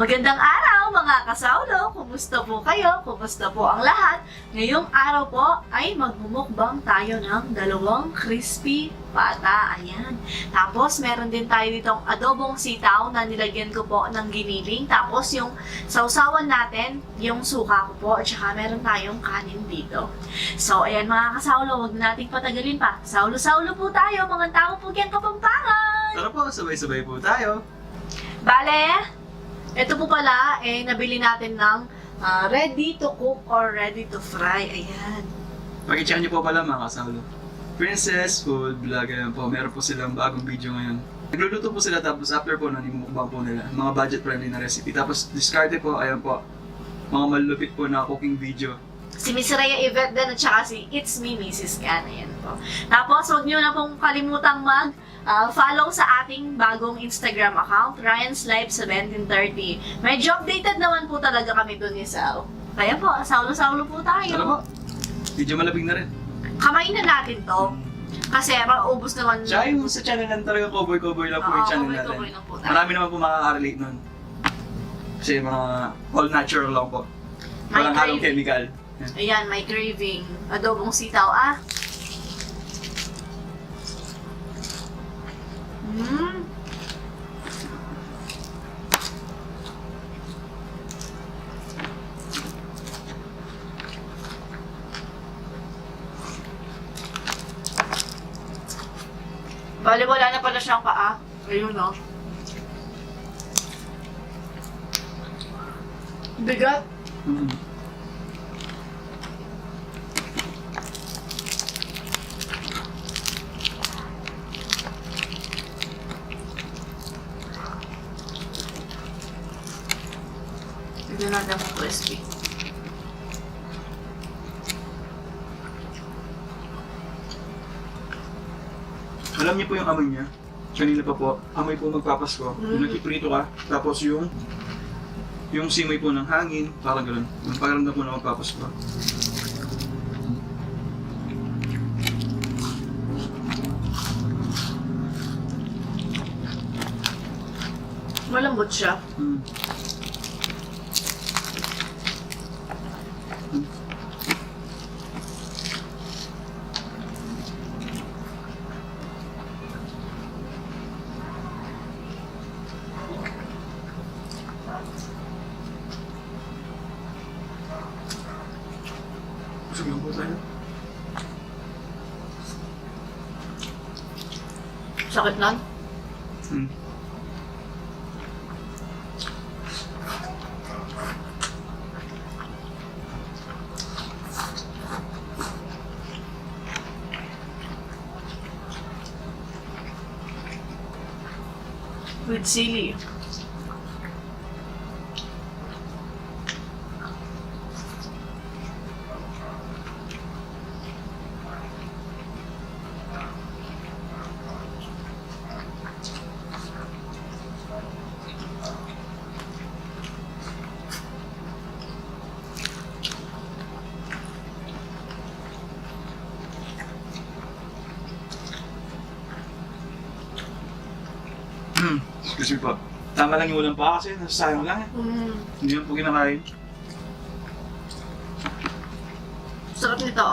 Magandang araw mga kasaulo! Kumusta po kayo? Kumusta po ang lahat? Ngayong araw po ay magmumukbang tayo ng dalawang crispy pata. Ayan. Tapos meron din tayo ditong adobong sitaw na nilagyan ko po ng giniling. Tapos yung sausawan natin, yung suka ko po. At saka meron tayong kanin dito. So ayan mga kasaulo, huwag na nating patagalin pa. Saulo-saulo po tayo, mga tao po kyan Kapampangan! Tara po, sabay-sabay po tayo. Bale, ito po pala, nabili natin ng ready to cook or ready to fry. Ayan. Pakicheck niyo po pala mga kasaulo. Princess Food Vlog, ayan po. Meron po silang bagong video ngayon. Nagluluto po sila tapos after po nun, imumukbang po nila. Mga budget-friendly na recipe. Tapos discarded po, ayan po. Mga malulupit po na cooking video. Si Miss Rhea Yvette din at saka si It's Me, Mrs. Can. Ayan po. Tapos, huwag nyo na pong kalimutang follow sa ating bagong Instagram account, Ryan's Life 1730. Medyo updated naman po talaga kami dun ni Sal. Kaya po, saulo-saulo po tayo. Tara po. Medyo malabig na rin. Kamain na natin to. Kasi maubos naman. Tsaka yung sa channel lang talaga, cover lang po yung channel natin. Cover lang po tayo. Marami naman po makaka-relate nun. Kasi mga all natural lang po. Walang halong chemical. Ayan, may craving. Adobong sitaw, Bale, wala na pala siyang paa. Ayun, no? Bigat. Tignan natin kung crispy. Alam niyo po yung amoy niya. Kanina pa po, amoy po magpapasko. Yung nagpiprito ka, tapos yung simoy po ng hangin, parang gano'n. Yung pakiramdam po na magpapasko. Malambot siya. Busog lang po tayo. Sakit lang. With sili. Excuse me po. Tama lang yung ulam pa kasi nasasayang lang eh. Hindi lang po kinakain. Sarap nito,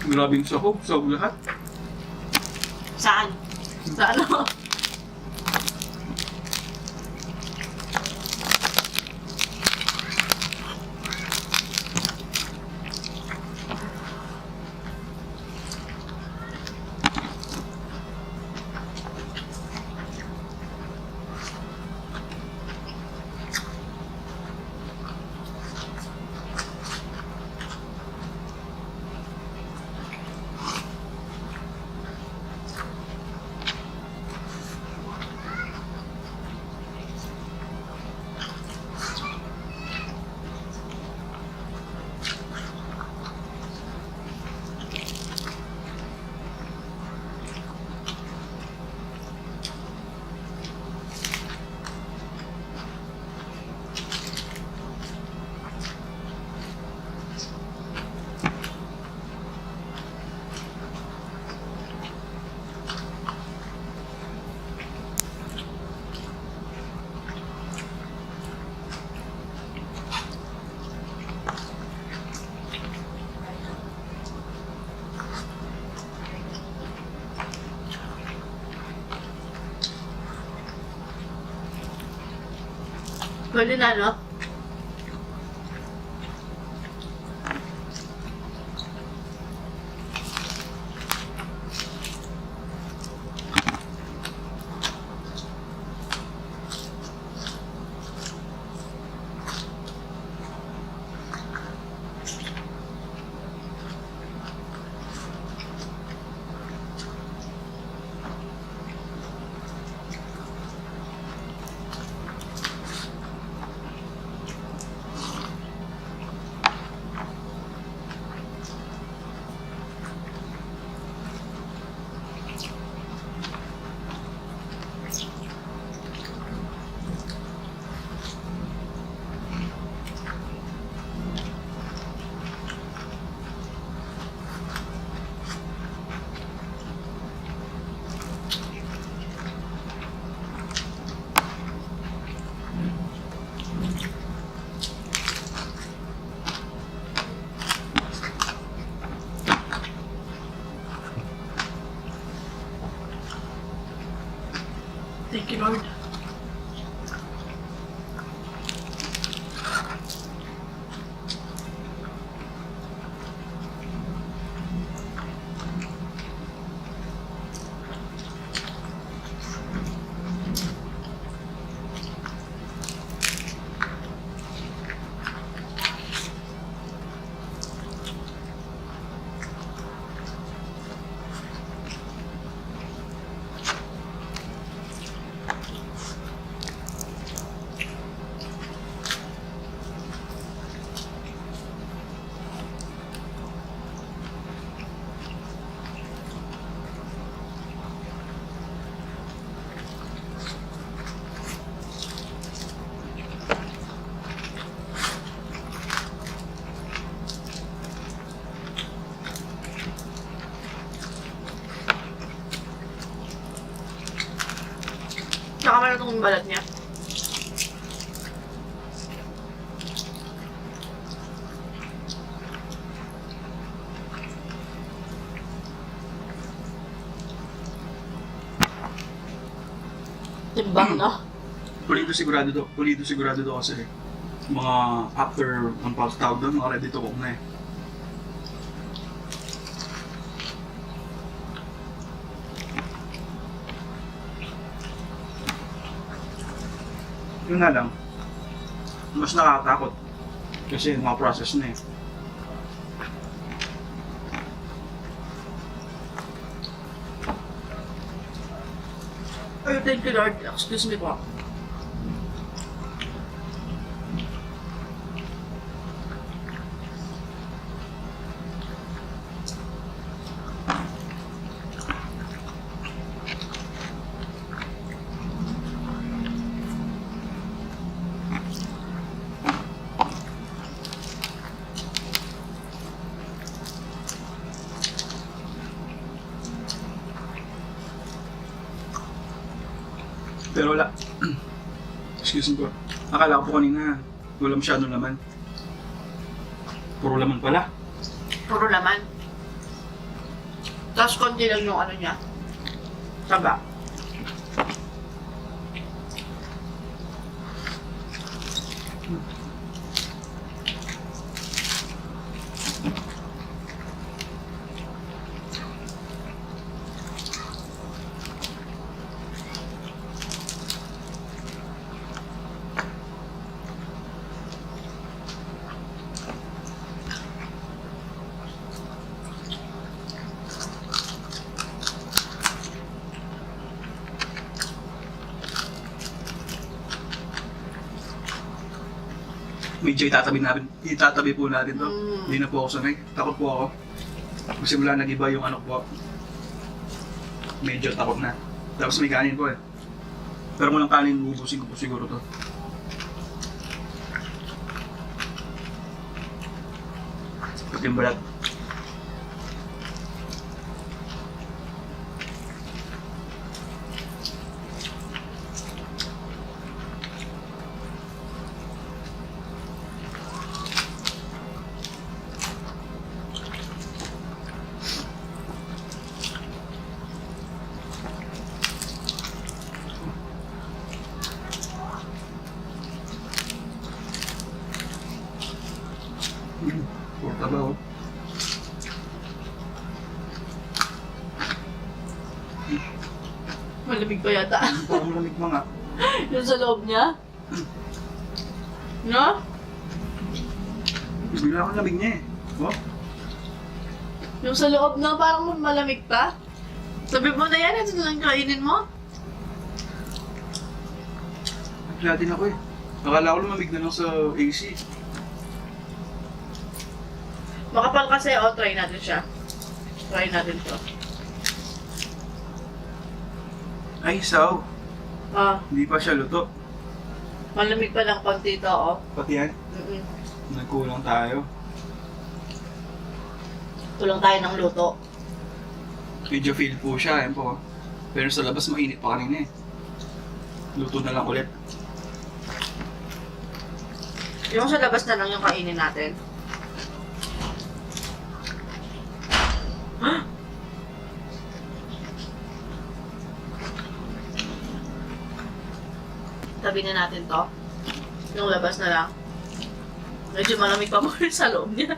Grabing sahog lahat. Saan? Sa ano? Pwede na, no? Thank you, Lord. Nakamala itong balat niya. Timbang, no? Pulido sigurado do kasi mga after ang pagtawag doon, mga ready to cook na eh. Yun nga lang, mas nakakatakot kasi mga process na eh. Ay, thank you, Lord. Excuse me po. Pero wala. Excuse me po. Akala ko po kanina, wala masyadong laman. Puro laman pala. Puro laman. Tapos konti lang yung ano niya. Saba. Medyo itatabi po natin to. Hindi na po ako sanay. Takot po ako. Magsimula nag-iba yung ano po. Medyo takot na. Tapos may kanin po eh. Pero kung walang kanin, ubusin ko po siguro to. Pati yung balat. Porta ba oh? Malamig pa yata. Parang malamig mga. Yung sa loob niya. No? Bigla akong lamig niya eh. Oh? Yung sa loob na parang malamig pa. Sabi mo na yan, ito na lang kainin mo. Nagla din ako eh. Akala ko lumamig na lang sa AC. Makapal kasi, try natin siya. Try natin to. Ay, saw. Ah, Hindi pa siya luto. malamig pa lang pag dito, Pati yan, Mm-mm. nagkulang tayo. Tulang tayo ng luto. Medyo feel po siya, yan po. Pero sa labas mainit pa kanina eh. Luto na lang ulit. Yung sa labas na lang yung kainin natin. Tabi na natin to. Yung labas na lang. Medyo malamig pa mo sa loob niya.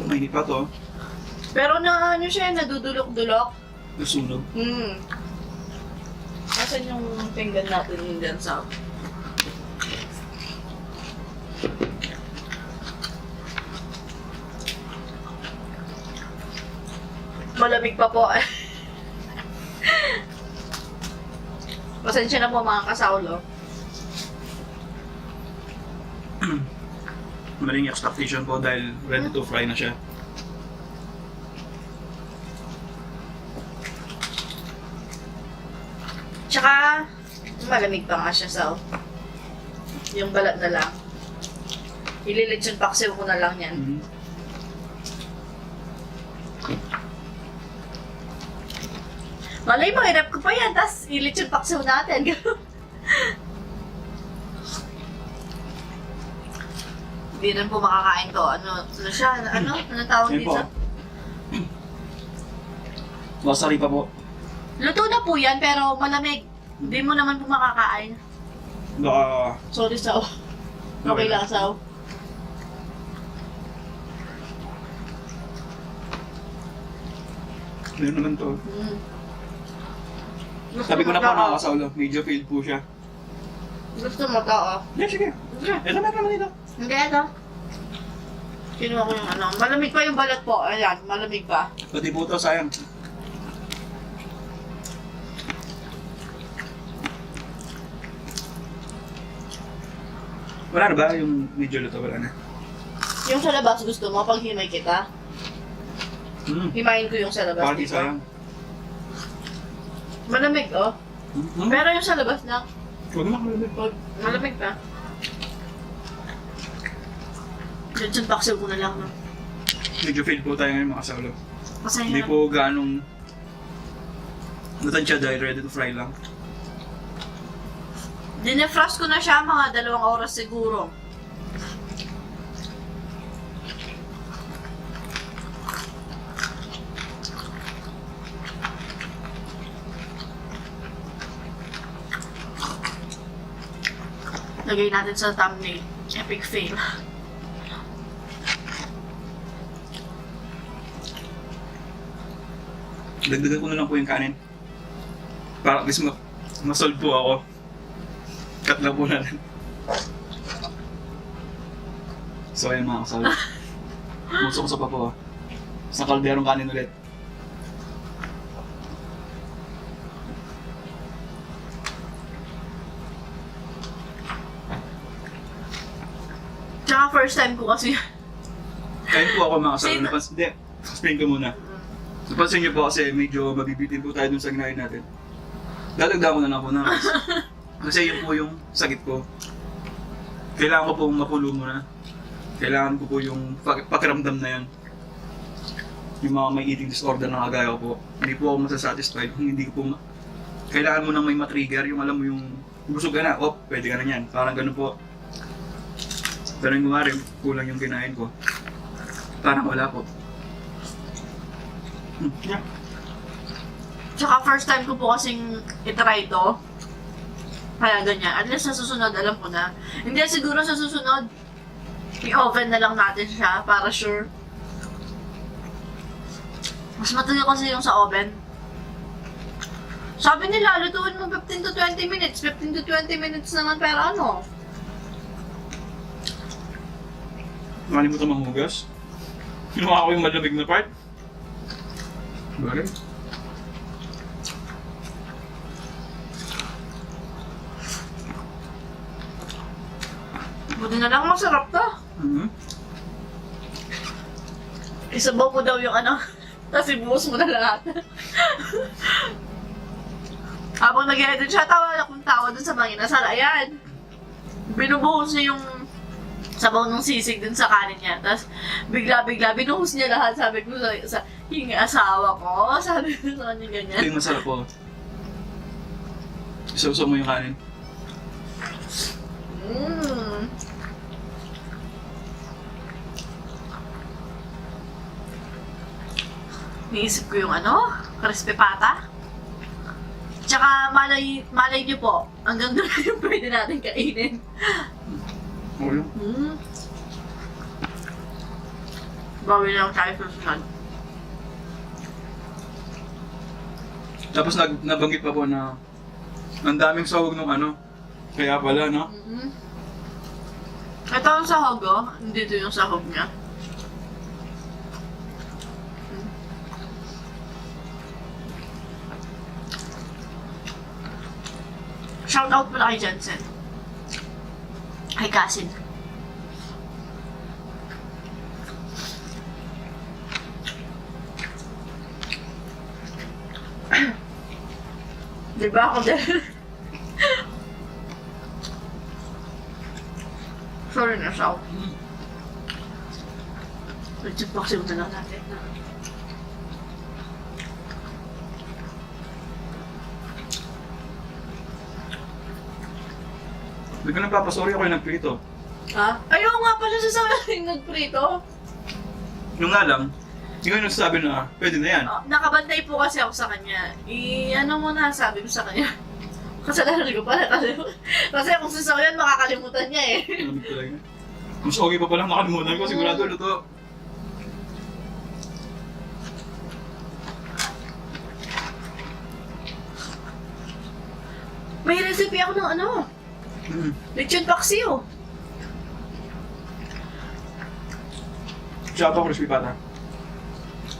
Mainit pa to. Pero na ano siya, nadudulok-dulok. Nasunog. Asan yung pinggan natin dyan sa... Malamig pa po. Pasensya na po mga kasaulo. Maling expectation po dahil ready to fry na siya. Tsaka, malamig pa nga siya sa yung balat na lang. Ililitsyon paksiw ko na lang yan. Malay mo, hirap ko pa yan, tas ilitsyon paksiw natin. Hindi rin po makakain to. Ano siya? Ano tawag Yan po. dito? Wasari pa po. Luto na po yan, pero malamig. Hindi mo naman po makakain. Baka... Sorry, Sao. Okay lang, Sao. Meron naman to. Sabi ko na po mga kasaulo, medyo feel po siya. Gusto mo to, Yeah, sige. Ito meron naman ito. Hindi, ito. Kinuha ko yung ano. Malamig pa yung balat po. Ayan, malamig pa. Pati po to, sayang. Wala na ba yung medyo luto? Wala na. Yung sa labas gusto mo, pag himay kita, himayin ko yung sa labas Party dito. sayang. Malamig, Pero yung sa labas lang, Huwag na malamig. malamig pa. Diyan paksiw ko na lang, no? Medyo feel po tayo ngayon mga kasaulo. Masaya Hindi na. po ganong natansya dahil ready to fry lang. Dinefrost ko na siya mga 2 oras siguro. Lagay natin sa thumbnail. Epic fail. Dagdagan ko na lang po yung kanin. Para at least ma-solve po ako. Cut lang po natin. So ayun mga kasal. Musok-usok pa po. Sa kalderong kanin ulit. Tsaka first time ko kasi. Kain po ako mga kasal. Sino? Hindi, explain ko muna. Napansin niyo po kasi medyo mabibitin po tayo dun sa ginahin natin. Dadagdagan ko na lang po na rice. Kasi yun po yung sakit ko. Kailangan ko pong mapulo muna. Kailangan ko po yung pakiramdam na yan. Yung mga may eating disorder na kagaya ko po. Hindi po ako masasatisfied kung hindi ko po kailangan mo nang may matrigger, yung alam mo yung busog ka na, pwede ka na yan. Parang ganun po. Pero yung mga rin, kulang yung kinain ko. Parang wala po. Yeah. Tsaka first time ko po kasing itry to. Kaya ganyan. At least sa susunod, alam ko na. Hindi siguro sa susunod, I-oven na lang natin siya para sure. Mas matagal kasi yung sa oven. Sabi nila, lutuin mo 15 to 20 minutes. 15 to 20 minutes naman pero ano? Nakalimutan manghugas. Kinuha ko yung malamig na part. Bagay. Buti na lang masarap to. Mhm. Isabaw mo daw yung ano, tapos ibuhos mo na lahat. Habang nag-edit siya, tawa akong tawa dun sa mga inasal. Ayan. Binubuhos niya yung sabaw ng sisig dun sa kanin niya. Tapos bigla-bigla, binuhos niya lahat. Sabi ko sa yung asawa ko. Sabi ko sa kanya Ito ganyan. yung masarap po. Isaw-saw mo yung kanin. Mmm. Niisip ko yung ano, crispy pata. Tsaka malay niyo po, hanggang doon na yung pwede natin kainin. Okay. Bawi lang tayo susunod. Tapos nabanggit pa po na ang daming sahog nung ano. Kaya pala, no? Ito ang sahog, oh. Dito yung sahog niya. Shout out pala kay Jensen. Kay Kasin. Diba ako din? Sorry na, Shaw. Legit boxing na lang natin. Hindi ko nagpapasorry ako yung nagprito. Ha? Ayaw nga pala siya sa yung nagprito. Yung nga lang, hindi ko yung nagsasabi na pwede na yan. Oh, nakabantay po kasi ako sa kanya. Ano mo na sabi ko sa kanya? Kasalanan ko pala kasi kung sasaw yan, makakalimutan niya eh. Alam talaga. Mas okay pa palang nakalimutan ko, sigurado luto. May recipe ako ng ano, lechon paksiw. Siya pa crispy pata.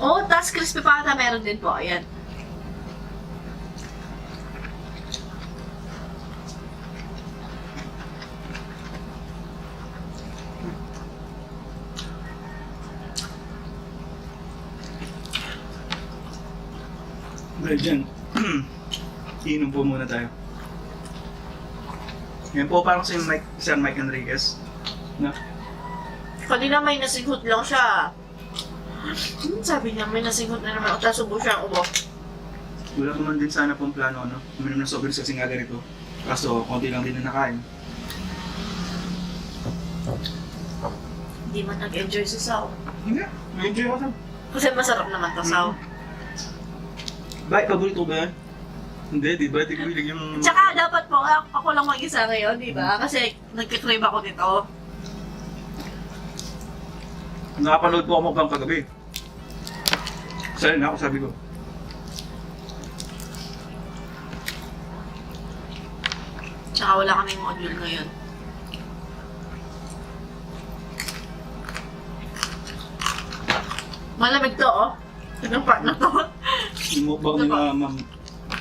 Oh, tas crispy pata meron din po. Ayan. Dahil dyan, iinom po muna tayo. Yan po parang si Sir Mike Enriquez. Na? Kanina may nasinghot lang siya. Sabi niya may nasinghot na naman. O tasubo siya ang ubo. Wala pa man din sana pong plano, no? Uminom ng sobrang kasing aga rito. Kaso, konti lang din na nakain. Hindi man nag-enjoy sa saw. Hindi, na-enjoy ako. Kasi masarap naman to saw. Bakit, paborito ba yan? Hindi, di ba? Di ko hilig yung... Tsaka dapat po, ako lang mag-isa ngayon, di ba? Kasi nagkikrave ako nito. Nakapanood po ako mukbang kagabi. Sali na ako, sabi ko. Tsaka wala kaming module ngayon. Malamig to, oh. Itong part na to. Yung mukbang nila, ma'am,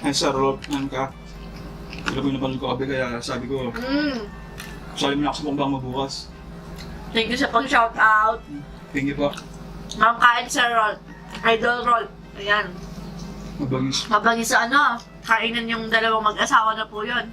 ay sa Rolf, ano ka? Sila po yung napanood ko kagabi, kaya sabi ko, sali mo na ako sa mukbang mo bukas. Thank you sa pang-shout out. Thank you po. Ma'am kain sa roll. Idol roll. Ayan. Mabangis. Mabangis sa ano. Kainan yung dalawang mag-asawa na po yun.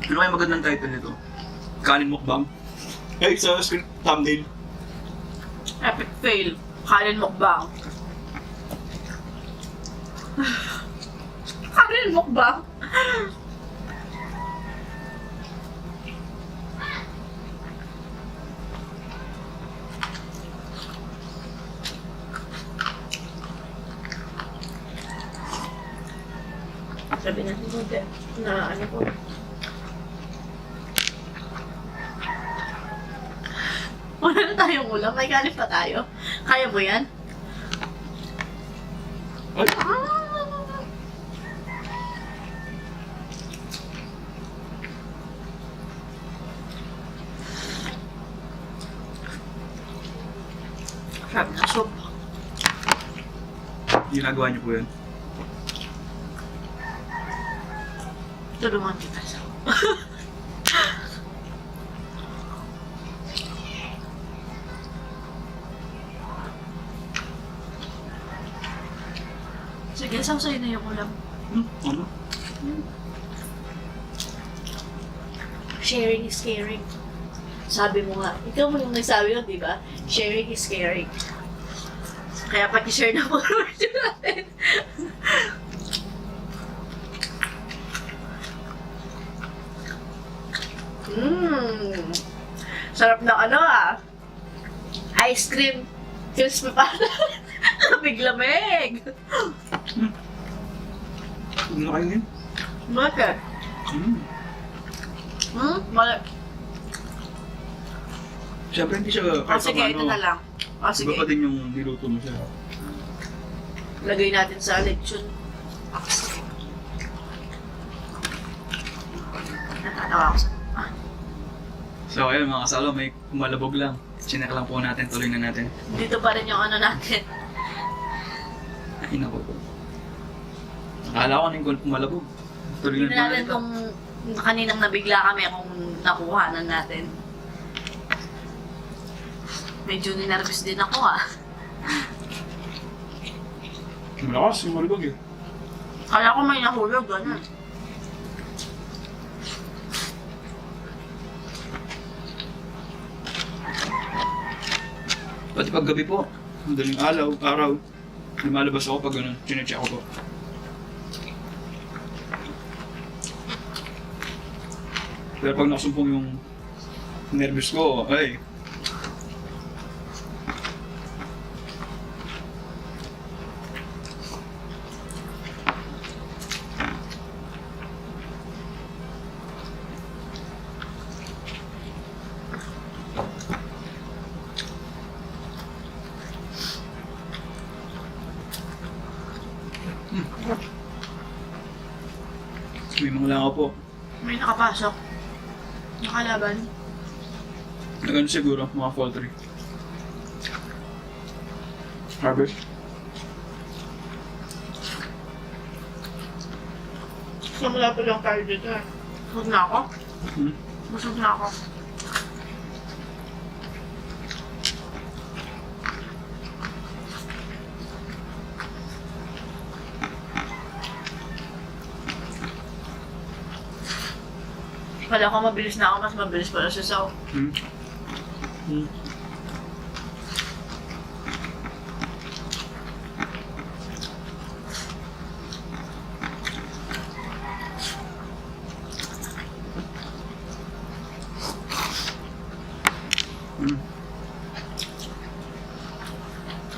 Ano kaya magandang title nito? Kanin mukbang? Eh, sa script thumbnail. Epic fail. Kanin mukbang. Kanin mukbang. Sabi natin konti na ano po. Wala na tayong ulam. May kanin pa tayo. Kaya mo yan? Ay! Sarap na soup. Ginagawa niyo po yun. Tulungan kita sa Sige, sa'yo na yung ulam. Ano? Sharing is caring. Sabi mo nga. Ikaw mo yung nagsabi yun, di ba? Sharing is caring. Kaya pati-share na po natin. Sarap na ano ice cream. Crispy pa. Biglamig. Ano na kayo ngayon? Bakit? Wala. Siyempre hindi siya kahit Sige, ito na lang. Sige. Iba pa din yung niluto mo siya. Lagay natin sa lechon. Natatawa ko sa... So ayun mga kasalo, may kumalabog lang. Chinek lang po natin, tuloy na natin. Dito pa rin yung ano natin. Ay naku. Akala ko nang kumalabog. Tuloy Hindi na natin natin. kung kaninang nabigla kami kung nakuhanan natin. Medyo ninervous din ako Malakas yung malabog eh. Kala ko may nahulog, gano'n. Pati pag gabi po, madaling araw, lumalabas ako pag ganun, chinecheck ko po. Pero pag nakasumpong yung nervous ko, ay, may mga langaw po. May nakapasok. Nakalaban. Nagano siguro, mga poultry. Harvest. Wala pa lang tayo dito Busog na ako. Busog na ako. Kala ko mabilis na ako, mas mabilis pala siya sa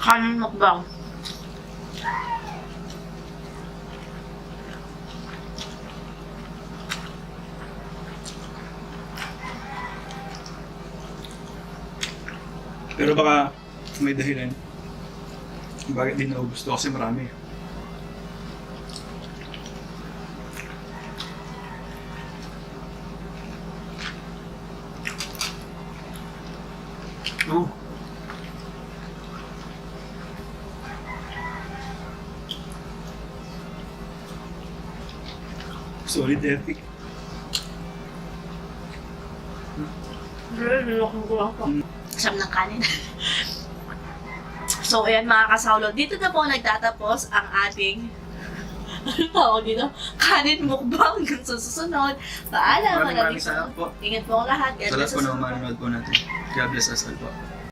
kanin mukbang. Pero baka may dahilan. Bakit di naubos to? Kasi marami. Oh. Solid epic. Nilokong ko lang po. Sarap ng kanin. So, ayan mga kasawlo. Dito na po nagtatapos ang ating ano tawag dito? Kanin mukbang hanggang sa susunod. Paalam. Maraming salamat po. Ingat po ang lahat. God Sa lahat bless po us na all. manonood po natin. God bless us all po.